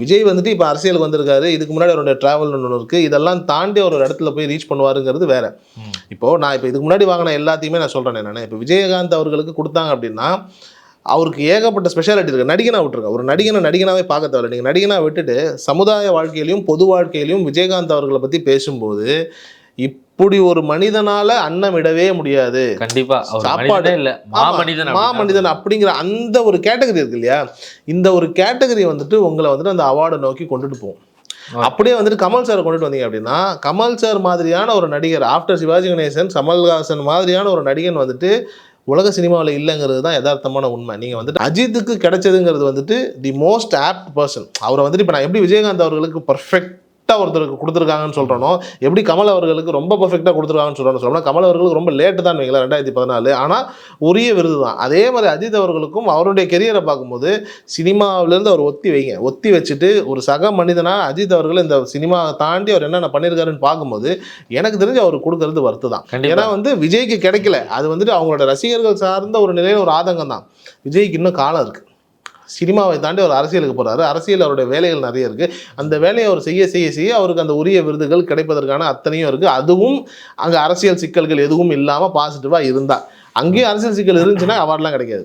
விஜய் வந்துட்டு இப்போ அரசியலுக்கு வந்திருக்காரு, இதுக்கு முன்னாடி அவருடைய டிராவல் ஒன்று இருக்குது, இதெல்லாம் தாண்டி ஒரு இடத்துல போய் ரீச் பண்ணுவாருங்கிறது வேற. நான் இப்போ இதுக்கு முன்னாடி வாங்கின எல்லாத்தையுமே நான் சொல்கிறேன். நான் இப்போ விஜயகாந்த் அவர்களுக்கு கொடுத்தாங்க அப்படின்னா அவருக்கு ஏகப்பட்ட ஸ்பெஷாலிட்டி இருக்குது. நடிகனாக விட்டுருங்க, ஒரு நடிகனாகவே பார்க்க தேவையில்லை. நீங்கள் நடிகனாக விட்டுட்டு சமுதாய வாழ்க்கையிலையும் பொது வாழ்க்கையிலையும் விஜயகாந்த் அவர்களை பற்றி பேசும்போது இப்படி ஒரு மனிதனால அன்னம் விடவே முடியாது. கண்டிப்பா சாப்பாடு இல்லை, மாமனிதன் அப்படிங்கிற அந்த ஒரு கேட்டகரி இருக்கு இல்லையா, இந்த ஒரு கேட்டகரி வந்துட்டு உங்களை வந்துட்டு அந்த அவார்டை நோக்கி கொண்டுட்டு போகும். அப்படியே வந்துட்டு கமல் சாரை கொண்டுட்டு வந்தீங்க அப்படின்னா, கமல் சார் மாதிரியான ஒரு நடிகர் ஆஃப்டர் சிவாஜி கணேசன், கமல்ஹாசன் மாதிரியான ஒரு நடிகன் வந்துட்டு உலக சினிமாவில் இல்லைங்கிறது தான் யதார்த்தமான உண்மை. நீங்கள் வந்துட்டு அஜித்துக்கு கிடைச்சதுங்கிறது வந்துட்டு தி மோஸ்ட் ஆப்ட் பர்சன். அவரை வந்துட்டு இப்போ நான் எப்படி விஜயகாந்த் அவர்களுக்கு பர்ஃபெக்டாக ஒருத்தருக்கு கொடுத்துருக்காங்கன்னு சொல்கிறனோ, எப்படி கமல் அவர்களுக்கு ரொம்ப பர்ஃபெக்டாக கொடுத்துருக்காங்கன்னு சொல்லணும். கமல் அவர்களுக்கு ரொம்ப லேட்டு தான் வைங்களா 2014, ஆனால் உரிய விருது தான். அதே மாதிரி அஜித் அவர்களுக்கும் அவருடைய கெரியரை பார்க்கும்போது சினிமாவிலேருந்து அவர் ஒத்தி வச்சுட்டு ஒரு சக மனிதனாக அஜித் அவர்கள் இந்த சினிமாவை தாண்டி அவர் என்னென்ன பண்ணியிருக்காருன்னு பார்க்கும்போது எனக்கு தெரிஞ்சு அவர் கொடுக்கறது வருத்து தான். ஏன்னா விஜய்க்கு கிடைக்கல, அது வந்துட்டு அவங்களோட ரசிகர்கள் சார்ந்த ஒரு நிலையில் ஒரு ஆதங்கம் தான். விஜய்க்கு இன்னும் காலம் இருக்குது, சினிமாவை தாண்டி ஒரு அரசியலுக்கு போகிறாரு, அரசியல் அவருடைய வேலைகள் நிறைய இருக்குது, அந்த வேலையை அவர் செய்ய அவருக்கு அந்த உரிய விருதுகள் கிடைப்பதற்கான அத்தனையும் இருக்குது. அதுவும் அங்கே அரசியல் சிக்கல்கள் எதுவும் இல்லாமல் பாசிட்டிவாக இருந்தால், அங்கேயும் அரசியல் சிக்கல் இருந்துச்சுன்னா அவார்ட்லாம் கிடைக்காது.